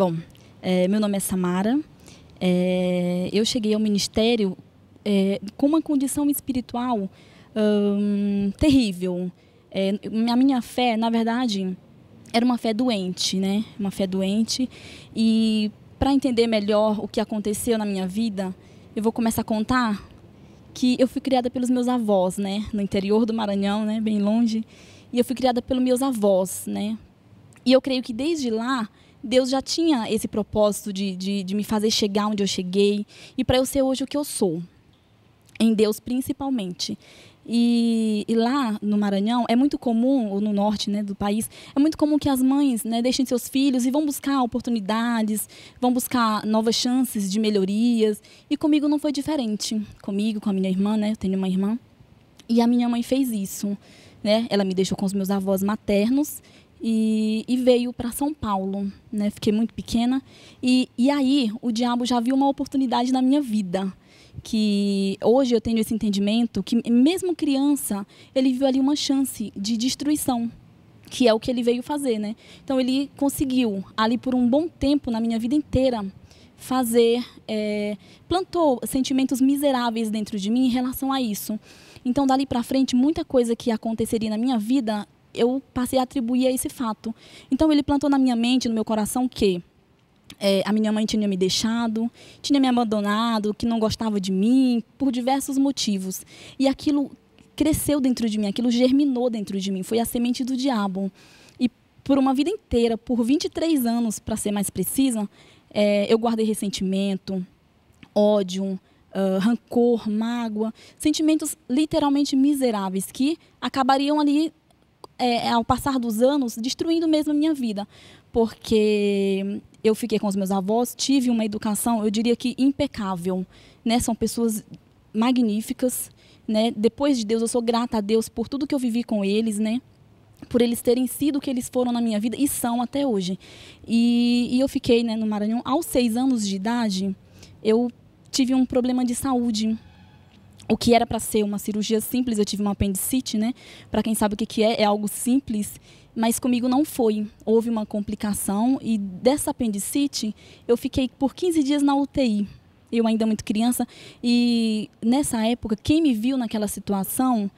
Bom, meu nome é Samara. Eu cheguei ao ministério com uma condição espiritual terrível. A minha fé, na verdade, era uma fé doente, né? Uma fé doente. E para entender melhor o que aconteceu na minha vida, eu vou começar a contar que eu fui criada pelos meus avós, né? No interior do Maranhão, né? Bem longe. E eu fui criada pelos meus avós, né? E eu creio que desde lá, Deus já tinha esse propósito de me fazer chegar onde eu cheguei e para eu ser hoje o que eu sou. Em Deus, principalmente. E lá no Maranhão, é muito comum, ou no norte, né, do país, é muito comum que as mães, né, deixem seus filhos e vão buscar oportunidades, vão buscar novas chances de melhorias. E comigo não foi diferente. Comigo, com a minha irmã, né, eu tenho uma irmã, e a minha mãe fez isso, né? Ela me deixou com os meus avós maternos e veio para São Paulo, né? Fiquei muito pequena. E aí o diabo já viu uma oportunidade na minha vida. Que hoje eu tenho esse entendimento que mesmo criança, ele viu ali uma chance de destruição, que é o que ele veio fazer, né? Então ele conseguiu, ali por um bom tempo, na minha vida inteira, fazer, plantou sentimentos miseráveis dentro de mim em relação a isso. Então dali para frente, muita coisa que aconteceria na minha vida, eu passei a atribuir a esse fato. Então ele plantou na minha mente, no meu coração, que a minha mãe tinha me deixado, tinha me abandonado, que não gostava de mim, por diversos motivos. E aquilo cresceu dentro de mim, aquilo germinou dentro de mim, foi a semente do diabo. E por uma vida inteira, por 23 anos, para ser mais precisa, eu guardei ressentimento, ódio, rancor, mágoa, sentimentos literalmente miseráveis que acabariam ali, ao passar dos anos, destruindo mesmo a minha vida. Porque eu fiquei com os meus avós, tive uma educação, eu diria que impecável, né? São pessoas magníficas, né? Depois de Deus, eu sou grata a Deus por tudo que eu vivi com eles, né? Por eles terem sido o que eles foram na minha vida e são até hoje. E eu fiquei, né, no Maranhão. Aos 6 anos de idade, eu tive um problema de saúde. O que era para ser uma cirurgia simples, eu tive uma apendicite, né? Para quem sabe o que é algo simples, mas comigo não foi. Houve uma complicação e dessa apendicite eu fiquei por 15 dias na UTI. Eu ainda muito criança e nessa época, quem me viu naquela situação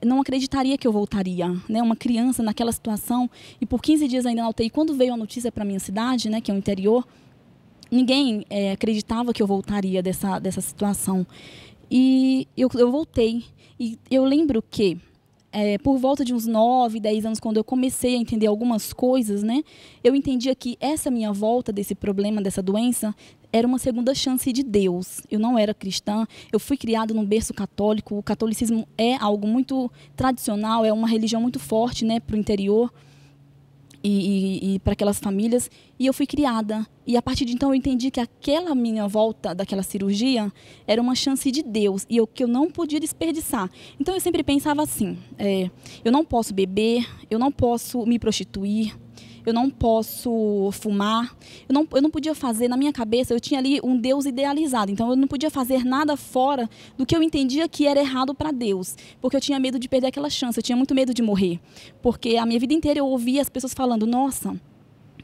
não acreditaria que eu voltaria, né? Uma criança naquela situação e por 15 dias ainda na UTI. Quando veio a notícia para minha cidade, né, que é o interior, ninguém acreditava que eu voltaria dessa situação. E eu voltei. E eu lembro que, por volta de uns 9, 10 anos, quando eu comecei a entender algumas coisas, né, eu entendia que essa minha volta desse problema, dessa doença, era uma segunda chance de Deus. Eu não era cristã, eu fui criada num berço católico. O catolicismo é algo muito tradicional, é uma religião muito forte, né, para o interior. E para aquelas famílias, e eu fui criada. E a partir de então eu entendi que aquela minha volta daquela cirurgia era uma chance de Deus, e que eu não podia desperdiçar. Então eu sempre pensava assim, eu não posso beber, eu não posso me prostituir, eu não posso fumar, eu não podia fazer, na minha cabeça eu tinha ali um Deus idealizado, então eu não podia fazer nada fora do que eu entendia que era errado para Deus, porque eu tinha medo de perder aquela chance, eu tinha muito medo de morrer, porque a minha vida inteira eu ouvia as pessoas falando, nossa,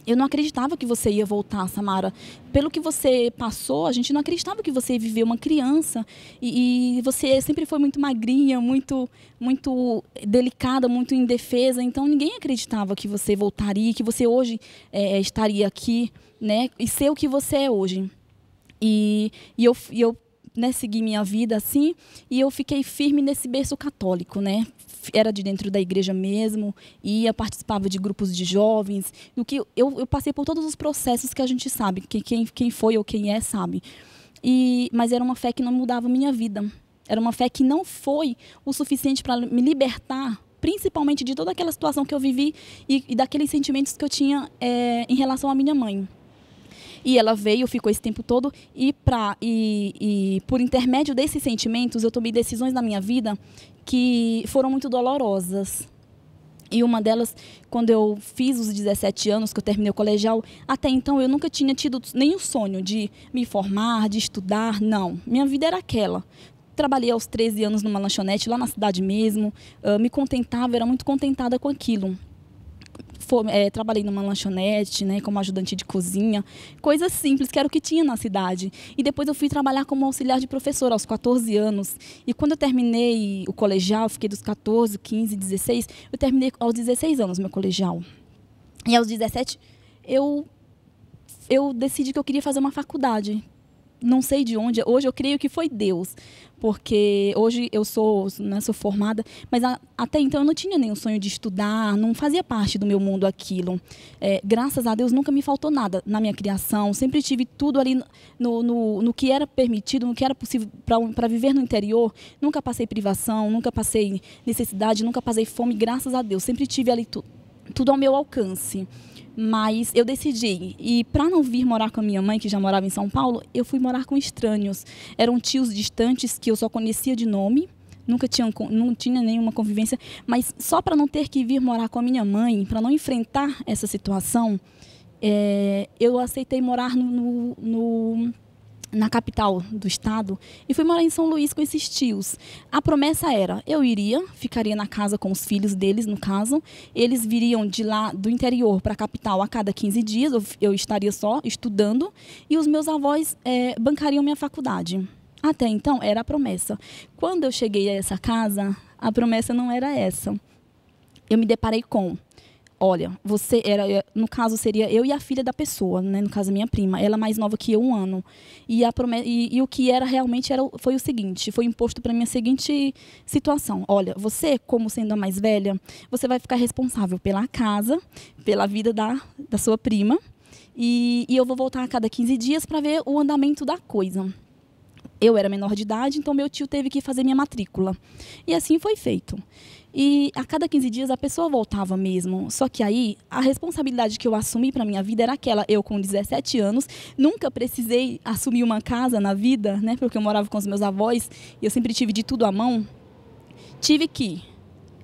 eu não acreditava que você ia voltar, Samara. Pelo que você passou, a gente não acreditava que você ia viver uma criança. E você sempre foi muito magrinha, muito delicada, muito indefesa. Então, ninguém acreditava que você voltaria, que você hoje estaria aqui, né? E ser o que você é hoje. E eu né, segui minha vida assim, e eu fiquei firme nesse berço católico, né? Era de dentro da igreja mesmo, participava de grupos de jovens, eu passei por todos os processos que a gente sabe, que quem foi ou quem é sabe. Mas era uma fé que não mudava a minha vida, era uma fé que não foi o suficiente para me libertar, principalmente de toda aquela situação que eu vivi e daqueles sentimentos que eu tinha em relação à minha mãe. E ela veio, ficou esse tempo todo, e por intermédio desses sentimentos, eu tomei decisões na minha vida que foram muito dolorosas. E uma delas, quando eu fiz os 17 anos, que eu terminei o colegial, até então eu nunca tinha tido nenhum sonho de me formar, de estudar, não. Minha vida era aquela. Trabalhei aos 13 anos numa lanchonete, lá na cidade mesmo, me contentava, era muito contentada com aquilo. trabalhei numa lanchonete, né, como ajudante de cozinha, coisas simples, que era o que tinha na cidade. E depois eu fui trabalhar como auxiliar de professora aos 14 anos. E quando eu terminei o colegial, fiquei dos 14, 15, 16, eu terminei aos 16 anos meu colegial. E aos 17, eu decidi que eu queria fazer uma faculdade. Não sei de onde, hoje eu creio que foi Deus, porque hoje eu sou, né, sou formada, mas até então eu não tinha nenhum sonho de estudar, não fazia parte do meu mundo aquilo. Graças a Deus nunca me faltou nada na minha criação, sempre tive tudo ali no que era permitido, no que era possível para viver no interior. Nunca passei privação, nunca passei necessidade, nunca passei fome, graças a Deus, sempre tive ali tudo ao meu alcance. Mas eu decidi, e para não vir morar com a minha mãe, que já morava em São Paulo, eu fui morar com estranhos. Eram tios distantes que eu só conhecia de nome, não tinha nenhuma convivência, mas só para não ter que vir morar com a minha mãe, para não enfrentar essa situação, eu aceitei morar na capital do estado e fui morar em São Luís com esses tios. A promessa era, ficaria na casa com os filhos deles, no caso, eles viriam de lá do interior para a capital a cada 15 dias, eu estaria só estudando e os meus avós bancariam minha faculdade. Até então era a promessa. Quando eu cheguei a essa casa, a promessa não era essa. Eu me deparei com: olha, no caso seria eu e a filha da pessoa, né? No caso minha prima, ela mais nova que eu 1 ano. E o que era realmente foi o seguinte, foi imposto para mim a seguinte situação: olha, você, como sendo a mais velha, você vai ficar responsável pela casa, pela vida da sua prima, e eu vou voltar a cada 15 dias para ver o andamento da coisa. Eu era menor de idade, então meu tio teve que fazer minha matrícula. E assim foi feito. E a cada 15 dias a pessoa voltava mesmo. Só que aí a responsabilidade que eu assumi para minha vida era aquela. Eu com 17 anos, nunca precisei assumir uma casa na vida, né? Porque eu morava com os meus avós e eu sempre tive de tudo à mão. Tive que,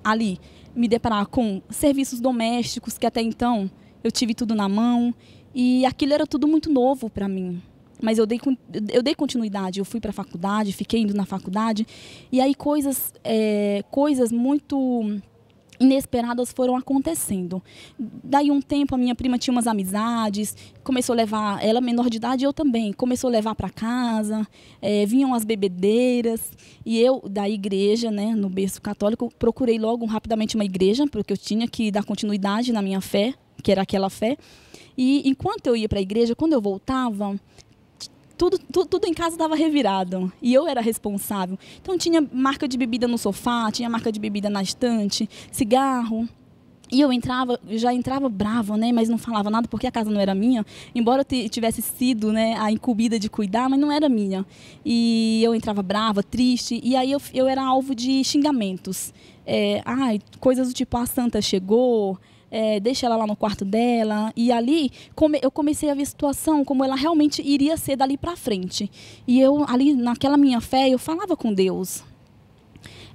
ali, me deparar com serviços domésticos, que até então eu tive tudo na mão. E aquilo era tudo muito novo para mim. Mas eu dei continuidade, eu fui para a faculdade, fiquei indo na faculdade, e aí coisas muito inesperadas foram acontecendo. Daí um tempo a minha prima tinha umas amizades, começou a levar, ela menor de idade, eu também, começou a levar para casa, vinham as bebedeiras, e eu da igreja, né, no berço católico, procurei logo rapidamente uma igreja, porque eu tinha que dar continuidade na minha fé, que era aquela fé, e enquanto eu ia para a igreja, quando eu voltava, tudo em casa estava revirado e eu era responsável. Então tinha marca de bebida no sofá, tinha marca de bebida na estante, cigarro. E eu já entrava brava, né, mas não falava nada porque a casa não era minha. Embora eu tivesse sido, né, a incumbida de cuidar, mas não era minha. E eu entrava brava, triste, e aí eu era alvo de xingamentos. Coisas do tipo, a santa chegou, deixa ela lá no quarto dela. E ali eu comecei a ver a situação como ela realmente iria ser dali para frente. E eu, ali naquela minha fé, eu falava com Deus.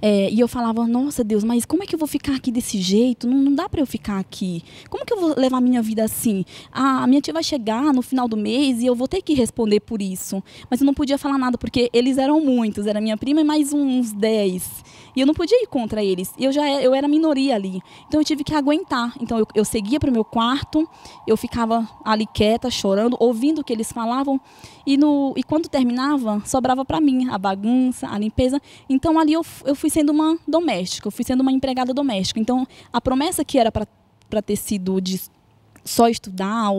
E eu falava: nossa, Deus, mas como é que eu vou ficar aqui desse jeito? Não dá para eu ficar aqui. Como que eu vou levar a minha vida assim? A minha tia vai chegar no final do mês e eu vou ter que responder por isso. Mas eu não podia falar nada porque eles eram muitos. Era minha prima e mais uns 10. E eu não podia ir contra eles. Eu era minoria ali. Então eu tive que aguentar. Então eu seguia para o meu quarto, eu ficava ali quieta, chorando, ouvindo o que eles falavam. E quando terminava, sobrava para mim a bagunça, a limpeza. Então ali eu fui sendo uma doméstica, eu fui sendo uma empregada doméstica. Então a promessa que era para ter sido de só estudar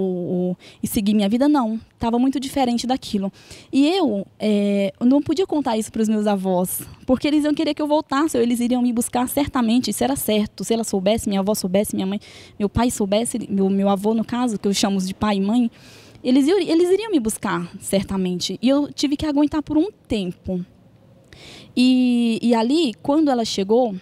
e seguir minha vida, não. Estava muito diferente daquilo. E eu não podia contar isso para os meus avós, porque eles iam querer que eu voltasse, ou eles iriam me buscar certamente, isso era certo. Se ela soubesse, minha avó soubesse, minha mãe, meu pai soubesse, meu avô, no caso, que eu chamo de pai e mãe, eles iriam me buscar, certamente. E eu tive que aguentar por um tempo. E ali, quando ela chegou,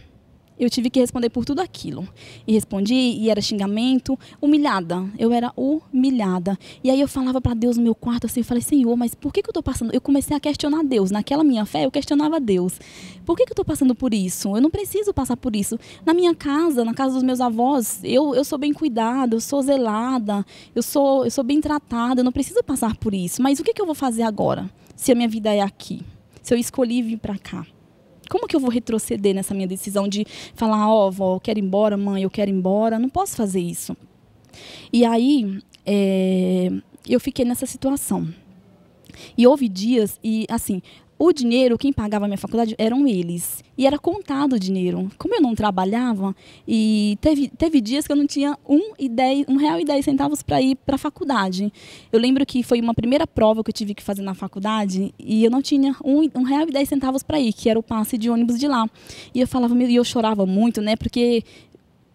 eu tive que responder por tudo aquilo. E respondi, e era xingamento, humilhada. Eu era humilhada. E aí eu falava para Deus no meu quarto, assim, eu falei: Senhor, mas por que eu estou passando? Eu comecei a questionar Deus. Naquela minha fé, eu questionava Deus. Por que eu estou passando por isso? Eu não preciso passar por isso. Na minha casa, na casa dos meus avós, eu sou bem cuidada, eu sou zelada, eu sou bem tratada, eu não preciso passar por isso. Mas o que eu vou fazer agora, se a minha vida é aqui? Se eu escolhi vir para cá? Como que eu vou retroceder nessa minha decisão de falar: vó, eu quero ir embora, mãe, eu quero ir embora? Não posso fazer isso. E aí, eu fiquei nessa situação. E houve dias, e assim, o dinheiro, quem pagava a minha faculdade eram eles. E era contado o dinheiro. Como eu não trabalhava, e teve dias que eu não tinha R$1,10 para ir para a faculdade. Eu lembro que foi uma primeira prova que eu tive que fazer na faculdade, e eu não tinha R$1,10 para ir, que era o passe de ônibus de lá. E eu falava, e eu chorava muito, né, porque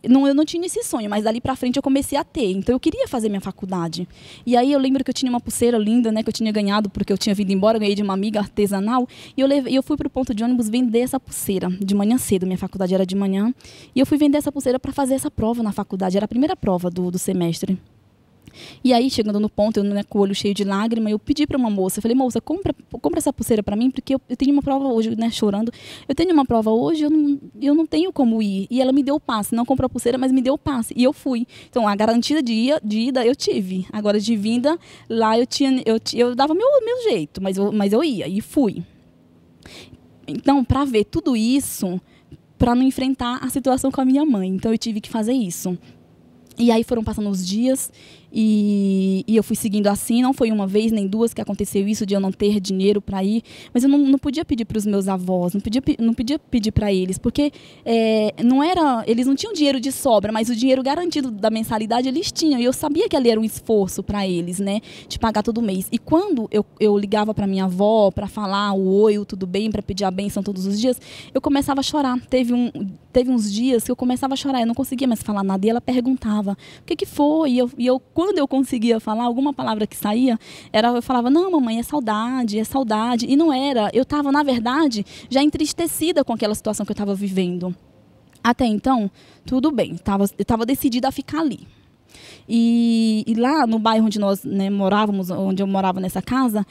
eu não tinha esse sonho, mas dali pra frente eu comecei a ter. Então eu queria fazer minha faculdade. E aí eu lembro que eu tinha uma pulseira linda, né, que eu tinha ganhado porque eu tinha vindo embora, ganhei de uma amiga artesanal. E eu fui pro ponto de ônibus vender essa pulseira de manhã cedo. Minha faculdade era de manhã. E eu fui vender essa pulseira para fazer essa prova na faculdade. Era a primeira prova do semestre. E aí, chegando no ponto, eu, né, com o olho cheio de lágrima, eu pedi para uma moça, eu falei, moça, compra essa pulseira para mim, porque eu tenho uma prova hoje, né, chorando, eu tenho uma prova hoje, eu não tenho como ir. E ela me deu o passe, não comprou a pulseira, mas me deu o passe, e eu fui. Então, a garantida de ida eu tive. Agora, de vinda, lá eu dava meu jeito, mas eu ia, e fui. Então, para ver tudo isso, para não enfrentar a situação com a minha mãe, então eu tive que fazer isso. E aí foram passando os dias e eu fui seguindo assim. Não foi uma vez nem duas que aconteceu isso de eu não ter dinheiro para ir. Mas eu não podia pedir para os meus avós, não podia pedir para eles, porque eles não tinham dinheiro de sobra, mas o dinheiro garantido da mensalidade eles tinham. E eu sabia que ali era um esforço para eles, né, de pagar todo mês. E quando eu ligava para minha avó para falar o oi, o tudo bem, para pedir a bênção todos os dias, eu começava a chorar. Teve uns dias que eu começava a chorar, eu não conseguia mais falar nada. E ela perguntava, o que foi? E eu, quando eu conseguia falar alguma palavra que saía, eu falava, não, mamãe, é saudade, é saudade. E não era. Eu estava, na verdade, já entristecida com aquela situação que eu estava vivendo. Até então, tudo bem, eu estava decidida a ficar ali. E lá no bairro onde nós, né, morávamos, onde eu morava nessa casa,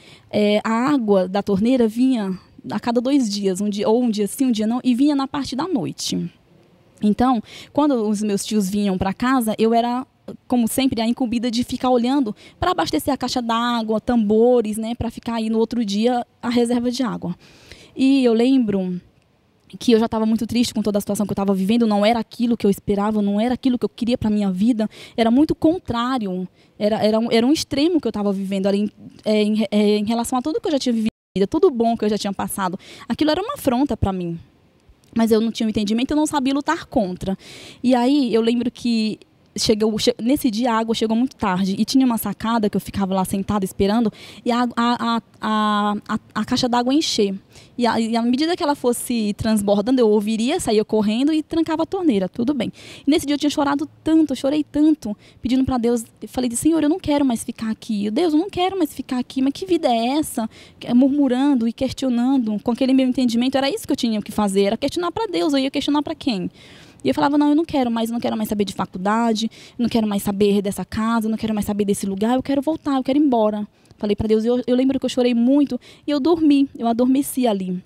a água da torneira vinha a cada 2 dias, um dia sim, um dia não, e vinha na parte da noite. Então, quando os meus tios vinham para casa, eu era, como sempre, a incumbida de ficar olhando para abastecer a caixa d'água, tambores, né, para ficar aí no outro dia a reserva de água. E eu lembro que eu já estava muito triste com toda a situação que eu estava vivendo, não era aquilo que eu esperava, não era aquilo que eu queria para a minha vida, era muito contrário, era um extremo que eu estava vivendo, era em relação a tudo que eu já tinha vivido, tudo bom que eu já tinha passado, aquilo era uma afronta para mim. Mas eu não tinha um entendimento, eu não sabia lutar contra. E aí eu lembro que nesse dia a água chegou muito tarde e tinha uma sacada que eu ficava lá sentada esperando e a caixa d'água encher. E à medida que ela fosse transbordando, eu ouviria, saía correndo e trancava a torneira, tudo bem. E nesse dia eu tinha chorado tanto, eu chorei tanto, pedindo para Deus, eu falei, Senhor, eu não quero mais ficar aqui. Deus, eu não quero mais ficar aqui, mas que vida é essa? Murmurando e questionando, com aquele meu entendimento, era isso que eu tinha que fazer, era questionar para Deus, eu ia questionar para quem? E eu falava, não, eu não quero mais saber de faculdade, não quero mais saber dessa casa, não quero mais saber desse lugar, eu quero voltar, eu quero ir embora. Falei para Deus, eu lembro que eu chorei muito e eu adormeci ali.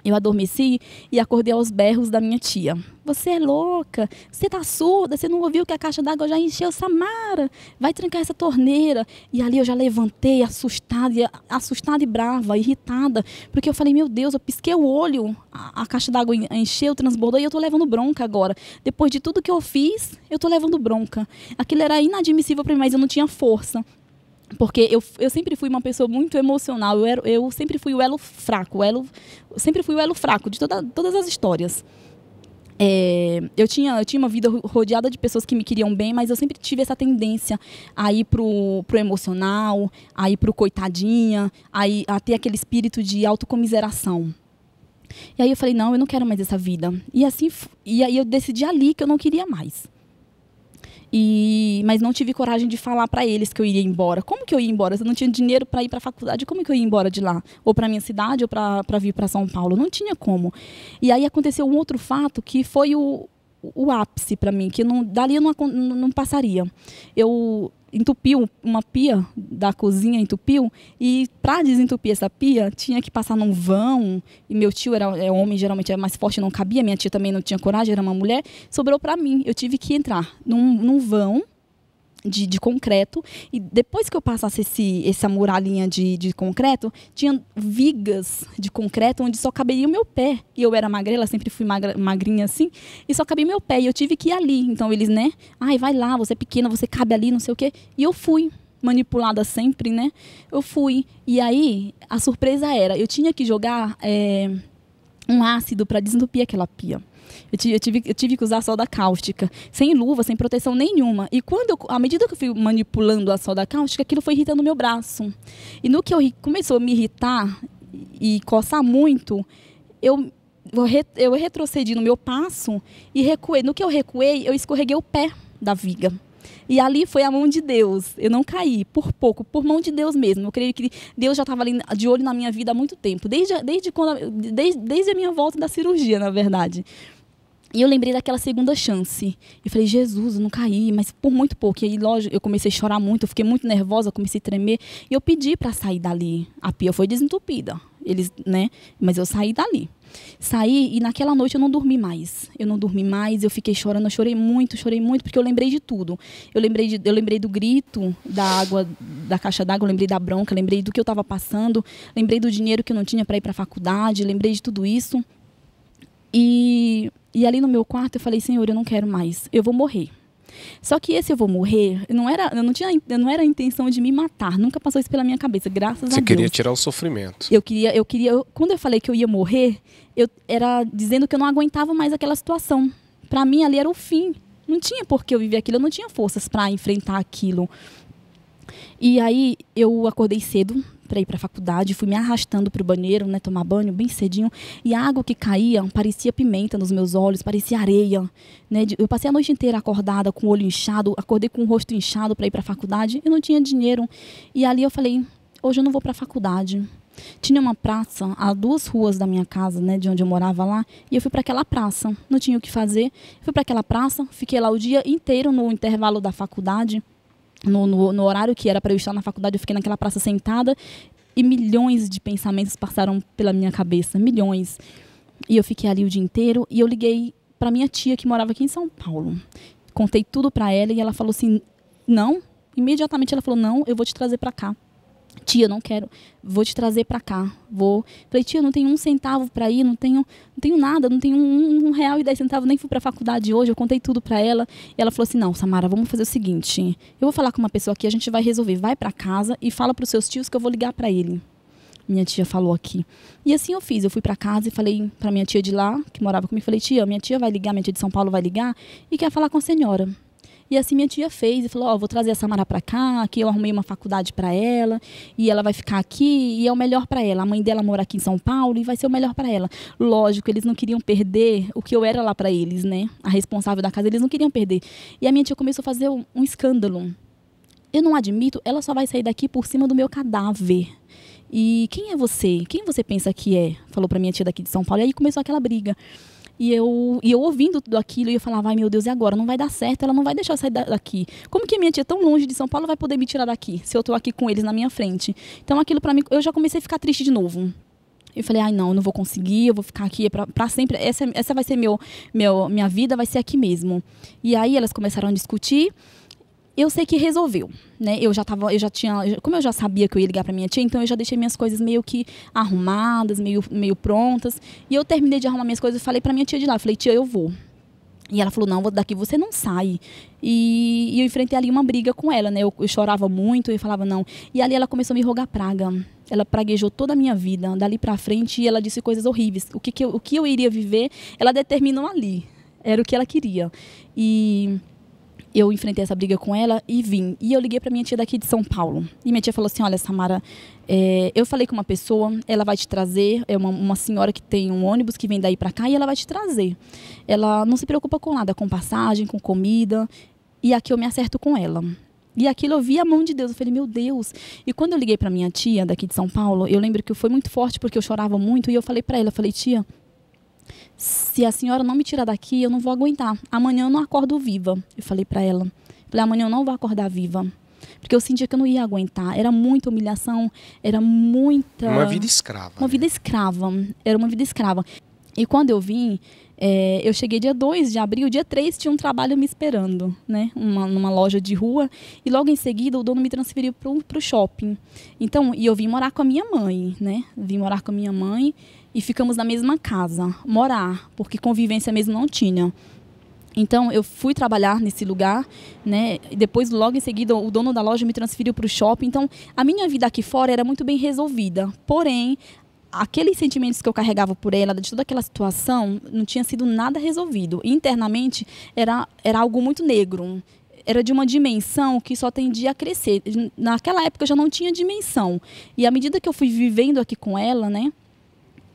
Eu adormeci e acordei aos berros da minha tia. Você é louca, você tá surda, você não ouviu que a caixa d'água já encheu, Samara, vai trancar essa torneira. E ali eu já levantei, assustada e brava, irritada, porque eu falei, meu Deus, eu pisquei o olho, a caixa d'água encheu, transbordou e eu tô levando bronca agora. Depois de tudo que eu fiz, eu tô levando bronca. Aquilo era inadmissível para mim, mas eu não tinha força. Porque eu sempre fui uma pessoa muito emocional, eu sempre fui o elo fraco, sempre fui o elo fraco de todas as histórias. Eu tinha uma vida rodeada de pessoas que me queriam bem, mas eu sempre tive essa tendência a ir pro emocional, a ir pro coitadinha, a ter aquele espírito de autocomiseração. E aí eu falei, não, eu não quero mais essa vida. E aí eu decidi ali que eu não queria mais. Mas não tive coragem de falar para eles que eu iria embora. Como que eu ia embora? Se eu não tinha dinheiro para ir para a faculdade, como que eu ia embora de lá? Ou para minha cidade, ou para vir para São Paulo? Não tinha como. E aí aconteceu um outro fato que foi o ápice para mim, que dali eu não passaria. Eu entupi uma pia da cozinha, entupiu, e para desentupir essa pia, tinha que passar num vão, e meu tio era homem, geralmente é mais forte, não cabia, minha tia também não tinha coragem, era uma mulher, sobrou para mim, eu tive que entrar num vão, de concreto, e depois que eu passasse essa muralhinha de concreto, tinha vigas de concreto onde só caberia o meu pé. E eu era magrela, sempre fui magrinha assim, e só cabia meu pé, e eu tive que ir ali. Então eles, né, ai, vai lá, você é pequena, você cabe ali, não sei o quê. E eu fui, manipulada sempre, né, eu fui. E aí, a surpresa era, eu tinha que jogar um ácido para desentupir aquela pia. Eu tive que usar soda cáustica, sem luva, sem proteção nenhuma. E à medida que eu fui manipulando a soda cáustica, aquilo foi irritando o meu braço. E no que começou a me irritar e coçar muito, eu retrocedi no meu passo e recuei. No que eu recuei, eu escorreguei o pé da viga. E ali foi a mão de Deus. Eu não caí, por pouco, por mão de Deus mesmo. Eu creio que Deus já estava ali de olho na minha vida há muito tempo. Desde a minha volta da cirurgia, na verdade. E eu lembrei daquela segunda chance. Eu falei, Jesus, eu não caí, mas por muito pouco. E aí, lógico, eu comecei a chorar muito, eu fiquei muito nervosa, eu comecei a tremer. E eu pedi para sair dali. A pia foi desentupida. Né? Mas eu saí dali. Saí e naquela noite eu não dormi mais. Eu fiquei chorando, eu chorei muito, porque eu lembrei de tudo. Eu lembrei do grito da água, da caixa d'água, eu lembrei da bronca, lembrei do que eu estava passando, lembrei do dinheiro que eu não tinha para ir para a faculdade, lembrei de tudo isso. E ali no meu quarto eu falei, Senhor, eu não quero mais, eu vou morrer. Só que esse eu vou morrer, não era a intenção de me matar, nunca passou isso pela minha cabeça, graças a Deus. Você queria tirar o sofrimento. Quando eu falei que eu ia morrer, eu era dizendo que eu não aguentava mais aquela situação. Para mim ali era o fim, não tinha por que eu viver aquilo, eu não tinha forças para enfrentar aquilo. E aí eu acordei cedo para ir para a faculdade, fui me arrastando para o banheiro, né, tomar banho bem cedinho, e a água que caía parecia pimenta nos meus olhos, parecia areia, né? Eu passei a noite inteira acordada com o olho inchado, acordei com o rosto inchado para ir para a faculdade, eu não tinha dinheiro, e ali eu falei, hoje eu não vou para a faculdade. Tinha uma praça a 2 ruas da minha casa, né, de onde eu morava lá, e eu fui para aquela praça, não tinha o que fazer, fui para aquela praça, fiquei lá o dia inteiro no intervalo da faculdade. No horário que era para eu estar na faculdade, eu fiquei naquela praça sentada e milhões de pensamentos passaram pela minha cabeça, milhões. E eu fiquei ali o dia inteiro e eu liguei para minha tia que morava aqui em São Paulo. Contei tudo para ela e ela falou assim, não, imediatamente ela falou, não, eu vou te trazer para cá. Tia, não quero, vou te trazer para cá. Falei, tia, não tenho 1 centavo para ir, não tenho nada, não tenho R$1,10, nem fui para a faculdade hoje. Eu contei tudo para ela e ela falou assim, não, Samara, vamos fazer o seguinte, eu vou falar com uma pessoa aqui, a gente vai resolver, vai para casa e fala para os seus tios que eu vou ligar para ele. Minha tia falou aqui. E assim eu fiz, eu fui para casa e falei para minha tia de lá, que morava comigo, falei, tia, minha tia vai ligar, minha tia de São Paulo vai ligar e quer falar com a senhora. E assim minha tia fez e falou, vou trazer a Samara para cá, aqui eu arrumei uma faculdade para ela, e ela vai ficar aqui e é o melhor para ela. A mãe dela mora aqui em São Paulo e vai ser o melhor para ela. Lógico, eles não queriam perder o que eu era lá para eles, né? A responsável da casa, eles não queriam perder. E a minha tia começou a fazer um escândalo. Eu não admito, ela só vai sair daqui por cima do meu cadáver. E quem é você? Quem você pensa que é? Falou para minha tia daqui de São Paulo. E aí começou aquela briga. E eu ouvindo tudo aquilo, e eu falava, ai meu Deus, e agora? Não vai dar certo, ela não vai deixar eu sair daqui. Como que a minha tia tão longe de São Paulo vai poder me tirar daqui, se eu tô aqui com eles na minha frente? Então aquilo pra mim, eu já comecei a ficar triste de novo. Eu falei, ai não, eu não vou conseguir, eu vou ficar aqui pra sempre, essa vai ser minha vida, vai ser aqui mesmo. E aí elas começaram a discutir. Eu sei que resolveu, né? Como eu já sabia que eu ia ligar para minha tia, então eu já deixei minhas coisas meio que arrumadas, meio prontas. E eu terminei de arrumar minhas coisas e falei para minha tia de lá, falei, tia, eu vou. E ela falou, não, daqui você não sai. E eu enfrentei ali uma briga com ela, né? Eu chorava muito, eu falava não. E ali ela começou a me rogar praga. Ela praguejou toda a minha vida, dali para frente, e ela disse coisas horríveis. O que eu iria viver, ela determinou ali. Era o que ela queria. E eu enfrentei essa briga com ela e vim. E eu liguei para minha tia daqui de São Paulo. E minha tia falou assim, olha, Samara, eu falei com uma pessoa, ela vai te trazer, é uma senhora que tem um ônibus que vem daí para cá e ela vai te trazer. Ela não se preocupa com nada, com passagem, com comida. E aqui eu me acerto com ela. E aquilo eu vi a mão de Deus, eu falei, meu Deus. E quando eu liguei para minha tia daqui de São Paulo, eu lembro que foi muito forte porque eu chorava muito. E eu falei para ela, eu falei, tia, se a senhora não me tirar daqui, eu não vou aguentar. Amanhã eu não acordo viva. Eu falei para ela. Falei, amanhã eu não vou acordar viva. Porque eu sentia que eu não ia aguentar. Era muita humilhação, era muita... Uma vida escrava. Uma vida escrava. Era uma vida escrava. E quando eu vim, eu cheguei dia 2 de abril, dia 3 tinha um trabalho me esperando, né? Numa loja de rua. E logo em seguida o dono me transferiu para o shopping. Então, e eu vim morar com a minha mãe, né? Vim morar com a minha mãe e ficamos na mesma casa. Morar, porque convivência mesmo não tinha. Então, eu fui trabalhar nesse lugar, né? E depois, logo em seguida, o dono da loja me transferiu para o shopping. Então, a minha vida aqui fora era muito bem resolvida. Porém, aqueles sentimentos que eu carregava por ela, de toda aquela situação, não tinha sido nada resolvido. Internamente, era algo muito negro. Era de uma dimensão que só tendia a crescer. Naquela época, eu já não tinha dimensão. E à medida que eu fui vivendo aqui com ela, né?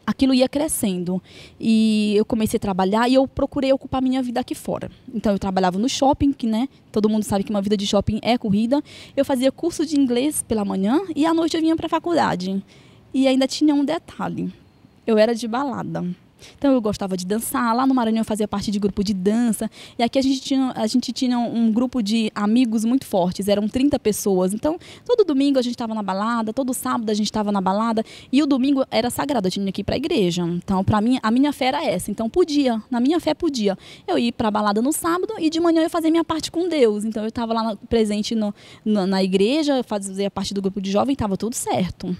Aquilo ia crescendo. E eu comecei a trabalhar e eu procurei ocupar minha vida aqui fora. Então, eu trabalhava no shopping, que, né? Todo mundo sabe que uma vida de shopping é corrida. Eu fazia curso de inglês pela manhã e à noite eu vinha para a faculdade. E ainda tinha um detalhe. Eu era de balada. Então, eu gostava de dançar. Lá no Maranhão eu fazia parte de grupo de dança. E aqui a gente tinha um grupo de amigos muito fortes. Eram 30 pessoas. Então, todo domingo a gente estava na balada. Todo sábado a gente estava na balada. E o domingo era sagrado. Eu tinha que ir para a igreja. Então, para mim, a minha fé era essa. Então, podia. Na minha fé, podia. Eu ir para a balada no sábado e de manhã eu fazia minha parte com Deus. Então, eu estava lá presente na igreja. Eu fazia parte do grupo de jovem. Estava tudo certo.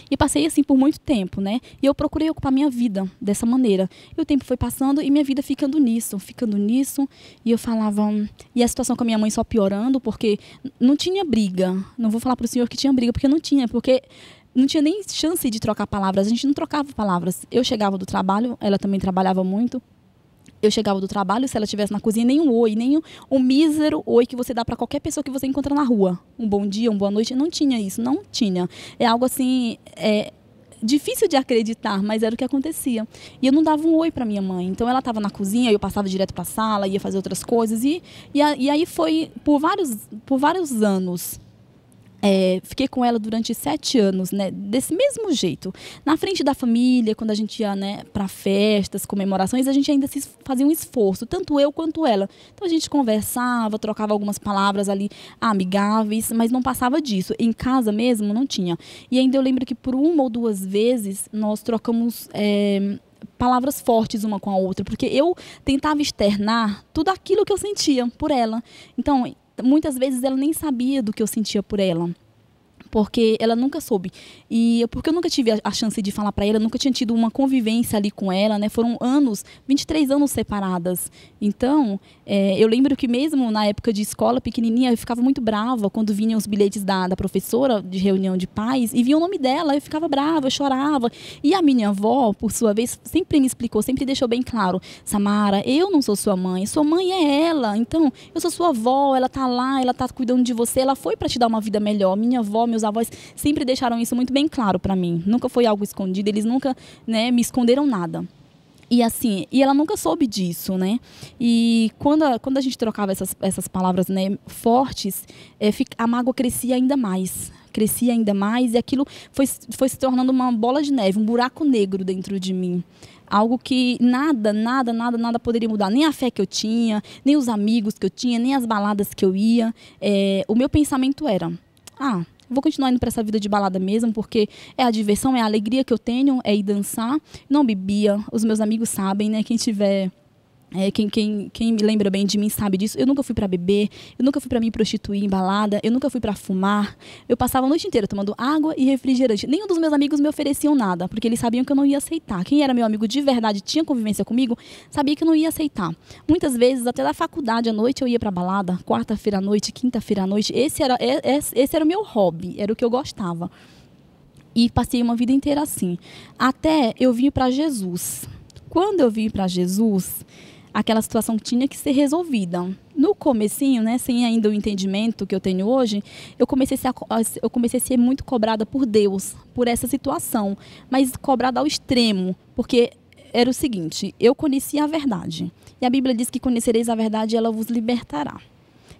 E passei assim por muito tempo, né? E eu procurei ocupar minha vida dessa maneira. E o tempo foi passando e minha vida ficando nisso. E eu falava... E a situação com a minha mãe só piorando, porque não tinha briga. Não vou falar para o senhor que tinha briga, porque não tinha. Porque não tinha nem chance de trocar palavras. A gente não trocava palavras. Eu chegava do trabalho, ela também trabalhava muito. Eu chegava do trabalho, se ela estivesse na cozinha, nem um oi, nem um mísero oi que você dá para qualquer pessoa que você encontra na rua. Um bom dia, uma boa noite. Não tinha isso, não tinha. É algo assim, difícil de acreditar, mas era o que acontecia. E eu não dava um oi para minha mãe. Então ela estava na cozinha, eu passava direto para a sala, ia fazer outras coisas. E aí foi por vários anos. Fiquei com ela durante 7 anos, né? Desse mesmo jeito. Na frente da família, quando a gente ia, né, para festas, comemorações, a gente ainda fazia um esforço, tanto eu quanto ela. Então a gente conversava, trocava algumas palavras ali amigáveis, mas não passava disso. Em casa mesmo não tinha. E ainda eu lembro que por 1 ou 2 vezes nós trocamos palavras fortes uma com a outra, porque eu tentava externar tudo aquilo que eu sentia por ela. Então, muitas vezes ela nem sabia do que eu sentia por ela, porque ela nunca soube. E porque eu nunca tive a chance de falar para ela, nunca tinha tido uma convivência ali com ela, né? Foram 23 anos separadas. Então, eu lembro que mesmo na época de escola pequenininha, eu ficava muito brava quando vinham os bilhetes da professora de reunião de pais e via o nome dela, eu ficava brava, eu chorava. E a minha avó, por sua vez, sempre me explicou, sempre deixou bem claro: Samara, eu não sou sua mãe é ela. Então, eu sou sua avó, ela tá lá, ela tá cuidando de você, ela foi para te dar uma vida melhor. Minha avó, meus avós sempre deixaram isso muito bem claro para mim. Nunca foi algo escondido, eles nunca, né, me esconderam nada. E assim, e ela nunca soube disso, né? E quando a gente trocava essas palavras, né, fortes, a mágoa crescia ainda mais. E aquilo foi se tornando uma bola de neve, um buraco negro dentro de mim. Algo que nada poderia mudar. Nem a fé que eu tinha, nem os amigos que eu tinha, nem as baladas que eu ia. O meu pensamento era: vou continuar indo para essa vida de balada mesmo, porque é a diversão, é a alegria que eu tenho, é ir dançar. Não bebia, os meus amigos sabem, né? Quem tiver... Quem me lembra bem de mim sabe disso. Eu nunca fui para beber, eu nunca fui para me prostituir em balada, eu nunca fui para fumar. Eu passava a noite inteira tomando água e refrigerante. Nenhum dos meus amigos me ofereciam nada, porque eles sabiam que eu não ia aceitar. Quem era meu amigo de verdade, tinha convivência comigo, sabia que eu não ia aceitar. Muitas vezes, até da faculdade à noite, eu ia para balada, quarta-feira à noite, quinta-feira à noite. Esse era o meu hobby, era o que eu gostava. E passei uma vida inteira assim. Até eu vir para Jesus. Quando eu vim para Jesus, aquela situação tinha que ser resolvida. No comecinho, né, sem ainda o entendimento que eu tenho hoje, eu comecei a ser muito cobrada por Deus, por essa situação. Mas cobrada ao extremo, porque era o seguinte: eu conhecia a verdade. E a Bíblia diz que conhecereis a verdade e ela vos libertará.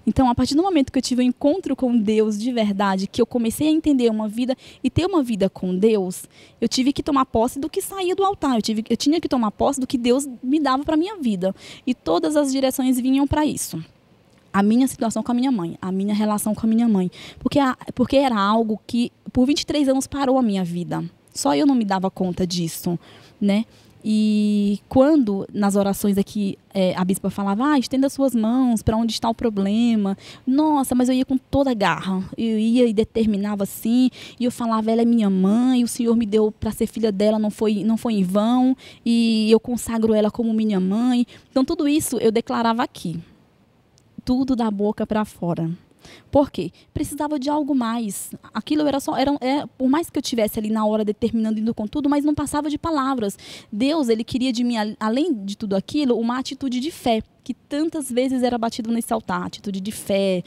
Então, a partir do momento que eu tive um encontro com Deus de verdade, que eu comecei a entender uma vida e ter uma vida com Deus, eu tive que tomar posse do que saía do altar. Eu tinha que tomar posse do que Deus me dava para a minha vida. E todas as direções vinham para isso. A minha situação com a minha mãe, a minha relação com a minha mãe. Porque era algo que, por 23 anos, parou a minha vida. Só eu não me dava conta disso, né? E quando, nas orações aqui, a bispa falava, estenda suas mãos para onde está o problema. Nossa, mas eu ia com toda a garra. Eu ia e determinava assim, e eu falava, ela é minha mãe, o Senhor me deu para ser filha dela, não foi em vão, e eu consagro ela como minha mãe. Então, tudo isso eu declarava aqui. Tudo da boca para fora. Por quê? Precisava de algo mais. Aquilo por mais que eu estivesse ali na hora determinando, indo com tudo, mas não passava de palavras. Deus, ele queria de mim, além de tudo aquilo, uma atitude de fé, que tantas vezes era batido nesse altar. Atitude de fé.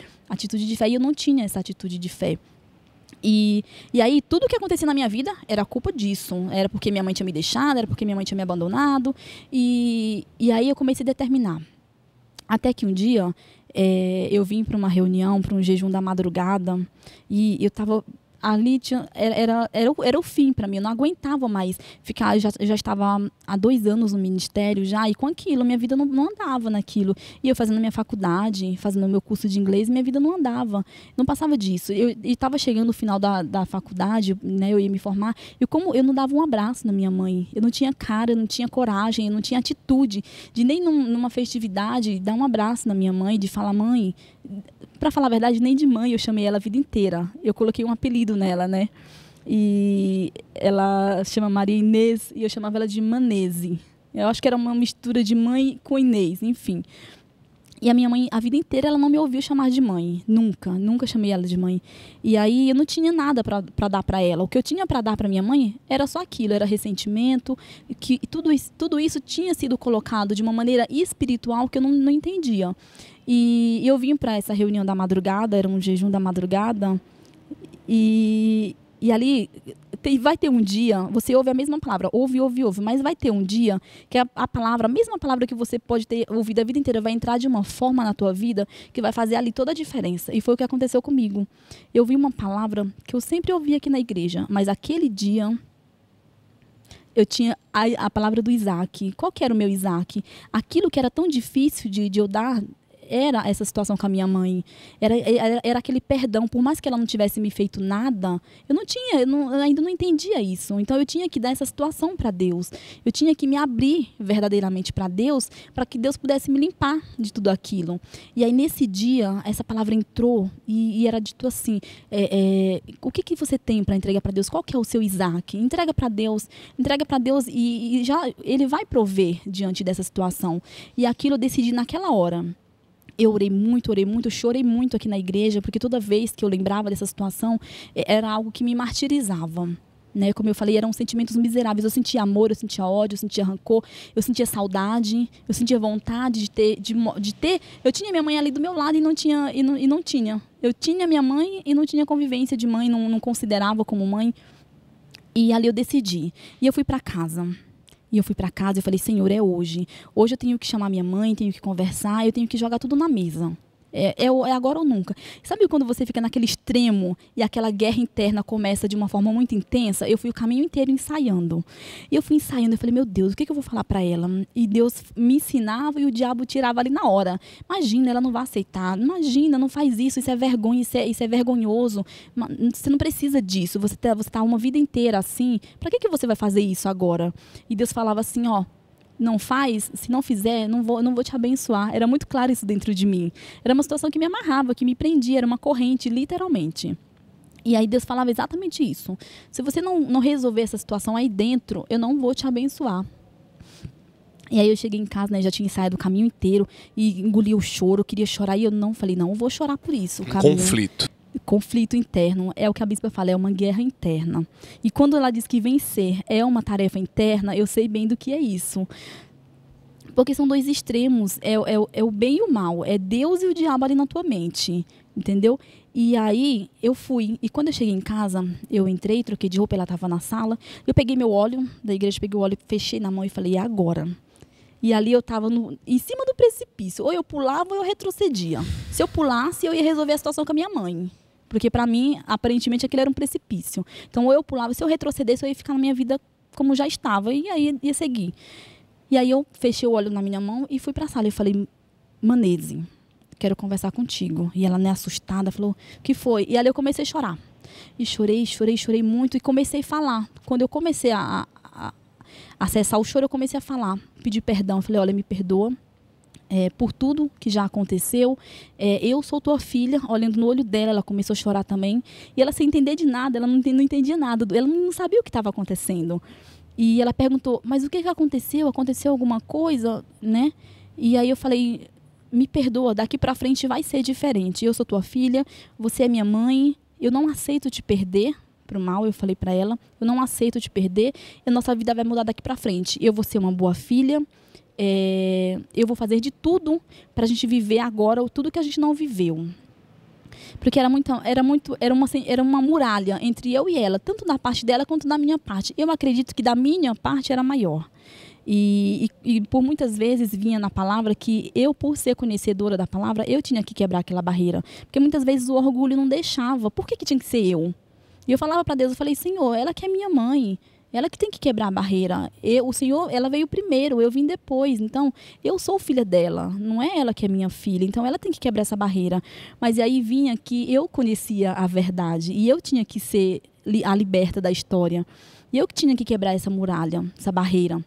E eu não tinha essa atitude de fé. E aí, tudo que acontecia na minha vida era culpa disso. Era porque minha mãe tinha me deixado, era porque minha mãe tinha me abandonado. E aí eu comecei a determinar. Até que um dia, eu vim para uma reunião, para um jejum da madrugada, e eu estava ali, era o fim para mim, eu não aguentava mais ficar, eu já estava há 2 anos no ministério já, e com aquilo, minha vida não andava naquilo. E eu fazendo minha faculdade, fazendo meu curso de inglês, minha vida não andava, não passava disso. Eu estava chegando no final da faculdade, né, eu ia me formar, e como eu não dava um abraço na minha mãe, eu não tinha cara, eu não tinha coragem, eu não tinha atitude de nem numa festividade dar um abraço na minha mãe, de falar, mãe. Para falar a verdade, nem de mãe eu chamei ela a vida inteira. Eu coloquei um apelido nela, né? E ela chama Maria Inês e eu chamava ela de Manese. Eu acho que era uma mistura de mãe com Inês, enfim. E a minha mãe, a vida inteira, ela não me ouviu chamar de mãe. Nunca chamei ela de mãe. E aí eu não tinha nada para dar para ela. O que eu tinha para dar para minha mãe era só aquilo, era ressentimento, que tudo isso tinha sido colocado de uma maneira espiritual que eu não entendia. E eu vim para essa reunião da madrugada, era um jejum da madrugada, e ali vai ter um dia, você ouve a mesma palavra, ouve, mas vai ter um dia que a mesma palavra que você pode ter ouvido a vida inteira, vai entrar de uma forma na tua vida que vai fazer ali toda a diferença. E foi o que aconteceu comigo. Eu vi uma palavra que eu sempre ouvi aqui na igreja, mas aquele dia eu tinha a palavra do Isaac. Qual que era o meu Isaac? Aquilo que era tão difícil de eu dar, era essa situação com a minha mãe. Era aquele perdão. Por mais que ela não tivesse me feito nada, eu ainda não entendia isso. Então, eu tinha que dar essa situação para Deus. Eu tinha que me abrir verdadeiramente para Deus, para que Deus pudesse me limpar de tudo aquilo. E aí, nesse dia, essa palavra entrou e era dito assim, o que você tem para entregar para Deus? Qual que é o seu Isaac? Entrega para Deus e já Ele vai prover diante dessa situação. E aquilo eu decidi naquela hora. Eu orei muito, chorei muito aqui na igreja, porque toda vez que eu lembrava dessa situação, era algo que me martirizava. Né? Como eu falei, eram sentimentos miseráveis. Eu sentia amor, eu sentia ódio, eu sentia rancor, eu sentia saudade, eu sentia vontade de ter. Eu tinha minha mãe ali do meu lado e não tinha. Eu tinha minha mãe e não tinha convivência de mãe, não considerava como mãe. E ali eu decidi. E eu fui para casa. E eu fui para casa e falei, Senhor, é hoje. Hoje eu tenho que chamar minha mãe, tenho que conversar, eu tenho que jogar tudo na mesa. É agora ou nunca. Sabe quando você fica naquele extremo e aquela guerra interna começa de uma forma muito intensa? Eu fui o caminho inteiro ensaiando. E eu fui ensaiando, eu falei, meu Deus, o que eu vou falar para ela? E Deus me ensinava e o diabo tirava ali na hora. Imagina, ela não vai aceitar. Imagina, não faz isso, isso é vergonha, isso é vergonhoso. Você não precisa disso, você tá uma vida inteira assim. Para que você vai fazer isso agora? E Deus falava assim, ó, não faz, se não fizer, não vou te abençoar. Era muito claro isso dentro de mim. Era uma situação que me amarrava, que me prendia, era uma corrente, literalmente. E aí Deus falava exatamente isso. Se você não resolver essa situação aí dentro, eu não vou te abençoar. E aí eu cheguei em casa, né, já tinha ensaiado o caminho inteiro e engoli o choro, queria chorar e eu não falei, não, eu vou chorar por isso. Conflito interno, é o que a bispa fala, é uma guerra interna. E quando ela diz que vencer é uma tarefa interna, eu sei bem do que é isso. Porque são 2 extremos, é o bem e o mal, é Deus e o diabo ali na tua mente, entendeu? E aí eu fui, e quando eu cheguei em casa, eu entrei, troquei de roupa, ela estava na sala, eu peguei meu óleo da igreja, peguei o óleo, fechei na mão e falei, e agora? E ali eu estava em cima do precipício, ou eu pulava ou eu retrocedia. Se eu pulasse, eu ia resolver a situação com a minha mãe. Porque, para mim, aparentemente, aquilo era um precipício. Então, ou eu pulava, se eu retrocedesse, eu ia ficar na minha vida como já estava. E aí, ia seguir. E aí, eu fechei o olho na minha mão e fui para a sala. Eu falei, Manese, quero conversar contigo. E ela, né, assustada, falou, o que foi? E ali eu comecei a chorar. E chorei muito. E comecei a falar. Quando eu comecei a acessar o choro, eu comecei a falar, pedir perdão. Eu falei, olha, me perdoa por tudo que já aconteceu. Eu sou tua filha. Olhando no olho dela, ela começou a chorar também. E ela sem entender de nada, ela não entendia nada. Ela não sabia o que estava acontecendo. E ela perguntou, mas o que aconteceu? Aconteceu alguma coisa, né? E aí eu falei, me perdoa, daqui para frente vai ser diferente. Eu sou tua filha, você é minha mãe, eu não aceito te perder pro mal. Eu falei para ela, eu não aceito te perder, e a nossa vida vai mudar daqui para frente. Eu vou ser uma boa filha, eu vou fazer de tudo para a gente viver agora tudo que a gente não viveu. Porque era uma muralha entre eu e ela, tanto da parte dela quanto da minha parte. Eu acredito que da minha parte era maior. E por muitas vezes vinha na palavra que eu, por ser conhecedora da palavra, eu tinha que quebrar aquela barreira. Porque muitas vezes o orgulho não deixava. Por que tinha que ser eu? E eu falava para Deus, eu falei, Senhor, ela que é minha mãe. Ela que tem que quebrar a barreira. O Senhor, ela veio primeiro, eu vim depois. Então, eu sou filha dela, não é ela que é minha filha. Então, ela tem que quebrar essa barreira. Mas aí vinha que eu conhecia a verdade e eu tinha que ser a liberta da história. E eu que tinha que quebrar essa muralha, essa barreira.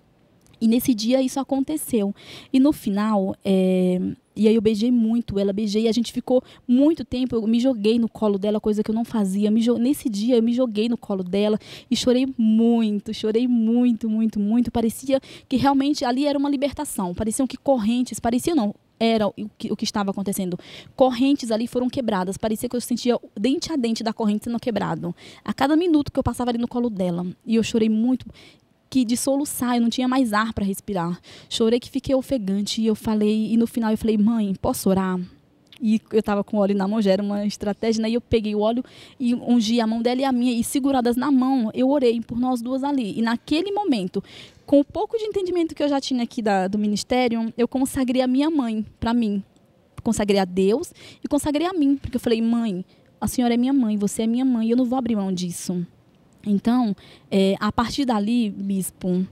E nesse dia isso aconteceu. E no final, e aí eu beijei muito ela, beijei, a gente ficou muito tempo, eu me joguei no colo dela, coisa que eu não fazia. Nesse dia eu me joguei no colo dela e chorei muito, muito, muito. Parecia que realmente ali era uma libertação, pareciam que correntes, pareciam não, era o que estava acontecendo. Correntes ali foram quebradas, parecia que eu sentia dente a dente da corrente sendo quebrado. A cada minuto que eu passava ali no colo dela, e eu chorei muito, que de soluçar, eu não tinha mais ar para respirar. Chorei que fiquei ofegante e no final eu falei, mãe, posso orar? E eu estava com o óleo na mão, já era uma estratégia, né? E eu peguei o óleo e ungi a mão dela e a minha, e seguradas na mão, eu orei por nós duas ali. E naquele momento, com o pouco de entendimento que eu já tinha aqui do ministério, eu consagrei a minha mãe para mim. Consagrei a Deus e consagrei a mim, porque eu falei, mãe, a senhora é minha mãe, você é minha mãe, eu não vou abrir mão disso. Então, a partir dali, bispo,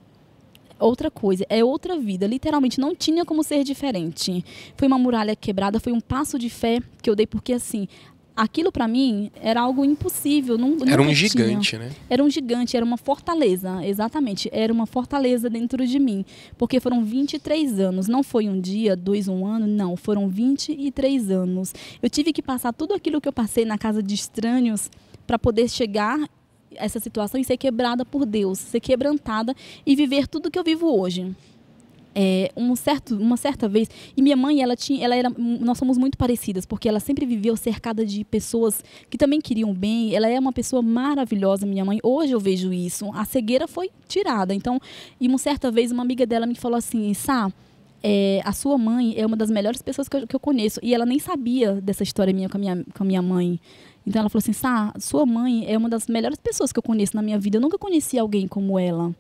outra coisa, outra vida. Literalmente, não tinha como ser diferente. Foi uma muralha quebrada, foi um passo de fé que eu dei, porque assim, aquilo para mim era algo impossível. Era um gigante, né? Era um gigante, era uma fortaleza, exatamente. Era uma fortaleza dentro de mim. Porque foram 23 anos, não foi um dia, 2, 1 ano, não. Foram 23 anos. Eu tive que passar tudo aquilo que eu passei na casa de estranhos para poder chegar essa situação e ser quebrada por Deus, ser quebrantada e viver tudo que eu vivo hoje. Uma certa vez, e minha mãe, nós somos muito parecidas, porque ela sempre viveu cercada de pessoas que também queriam bem. Ela é uma pessoa maravilhosa, minha mãe. Hoje eu vejo isso. A cegueira foi tirada. Então, e uma certa vez, uma amiga dela me falou assim, Sá, a sua mãe é uma das melhores pessoas que eu conheço. E ela nem sabia dessa história minha com a minha mãe. Então ela falou assim, Sá, sua mãe é uma das melhores pessoas que eu conheço na minha vida. Eu nunca conheci alguém como ela.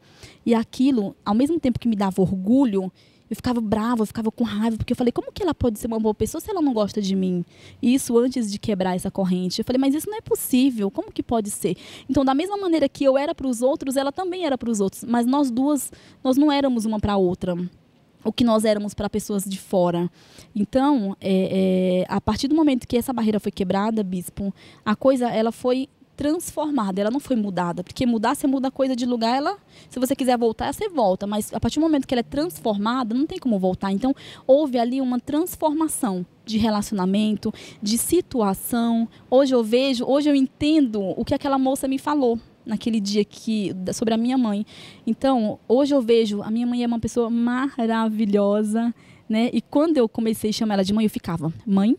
E aquilo, ao mesmo tempo que me dava orgulho, eu ficava brava, eu ficava com raiva, porque eu falei, como que ela pode ser uma boa pessoa se ela não gosta de mim? E isso antes de quebrar essa corrente. Eu falei, mas isso não é possível, como que pode ser? Então, da mesma maneira que eu era para os outros, ela também era para os outros. Mas nós duas, nós não éramos uma para a outra. O que nós éramos para pessoas de fora. Então, a partir do momento que essa barreira foi quebrada, bispo, a coisa ela foi transformada, ela não foi mudada. Porque mudar, você muda a coisa de lugar, se você quiser voltar, você volta. Mas a partir do momento que ela é transformada, não tem como voltar. Então, houve ali uma transformação de relacionamento, de situação. Hoje eu entendo o que aquela moça me falou naquele dia sobre a minha mãe. Então, hoje eu vejo, a minha mãe é uma pessoa maravilhosa, né? E quando eu comecei a chamar ela de mãe, eu ficava, mãe,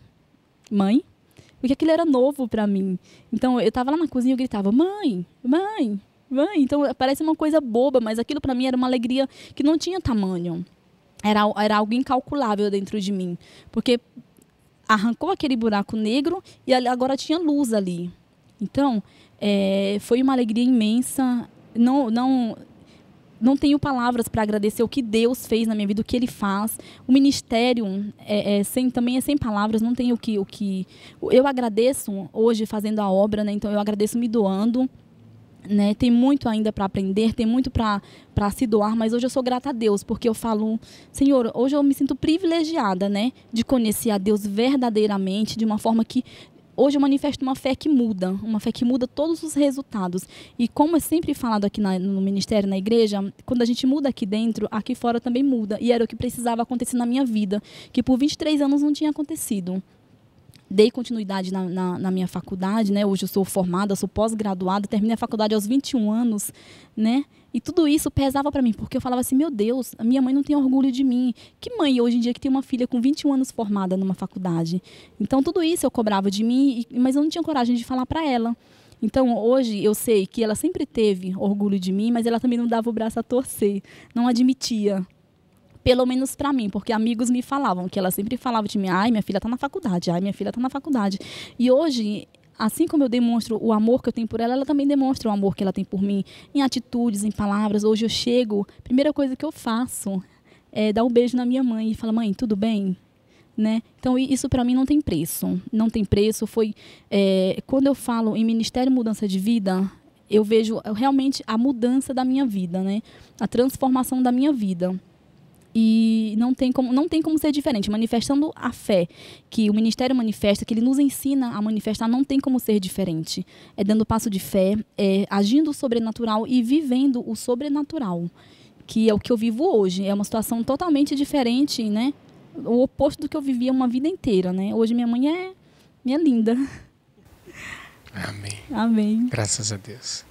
porque aquilo era novo para mim. Então, eu estava lá na cozinha e eu gritava, mãe. Então, parece uma coisa boba, mas aquilo para mim era uma alegria que não tinha tamanho. Era algo incalculável dentro de mim, porque arrancou aquele buraco negro e agora tinha luz ali. Então, foi uma alegria imensa. Não tenho palavras para agradecer o que Deus fez na minha vida, o que Ele faz. O ministério também é sem palavras, não tenho o que... Eu agradeço hoje fazendo a obra, né? Então eu agradeço me doando. Né? Tem muito ainda para aprender, tem muito para se doar, mas hoje eu sou grata a Deus, porque eu falo, Senhor, hoje eu me sinto privilegiada, né? De conhecer a Deus verdadeiramente, de uma forma que hoje eu manifesto uma fé que muda todos os resultados. E como é sempre falado aqui no ministério, na igreja, quando a gente muda aqui dentro, aqui fora também muda. E era o que precisava acontecer na minha vida, que por 23 anos não tinha acontecido. Dei continuidade na minha faculdade, né? Hoje eu sou formada, sou pós-graduada, terminei a faculdade aos 21 anos, né? E tudo isso pesava para mim, porque eu falava assim, meu Deus, a minha mãe não tem orgulho de mim. Que mãe hoje em dia que tem uma filha com 21 anos formada numa faculdade? Então tudo isso eu cobrava de mim, mas eu não tinha coragem de falar para ela. Então hoje eu sei que ela sempre teve orgulho de mim, mas ela também não dava o braço a torcer, não admitia. Pelo menos para mim, porque amigos me falavam, que ela sempre falava de mim, ai, minha filha está na faculdade, ai, minha filha está na faculdade. E hoje, assim como eu demonstro o amor que eu tenho por ela, ela também demonstra o amor que ela tem por mim, em atitudes, em palavras. Hoje eu chego, a primeira coisa que eu faço é dar um beijo na minha mãe e falar, mãe, tudo bem? Né? Então, isso para mim não tem preço. Não tem preço. Quando eu falo em Ministério Mudança de Vida, eu vejo realmente a mudança da minha vida, né? A transformação da minha vida. E não tem como ser diferente. Manifestando a fé que o ministério manifesta, que ele nos ensina a manifestar, não tem como ser diferente. É dando passo de fé, agindo o sobrenatural e vivendo o sobrenatural, que é o que eu vivo hoje. É uma situação totalmente diferente, né? O oposto do que eu vivia uma vida inteira, né? Hoje minha mãe é minha linda. Amém. Amém. Graças a Deus.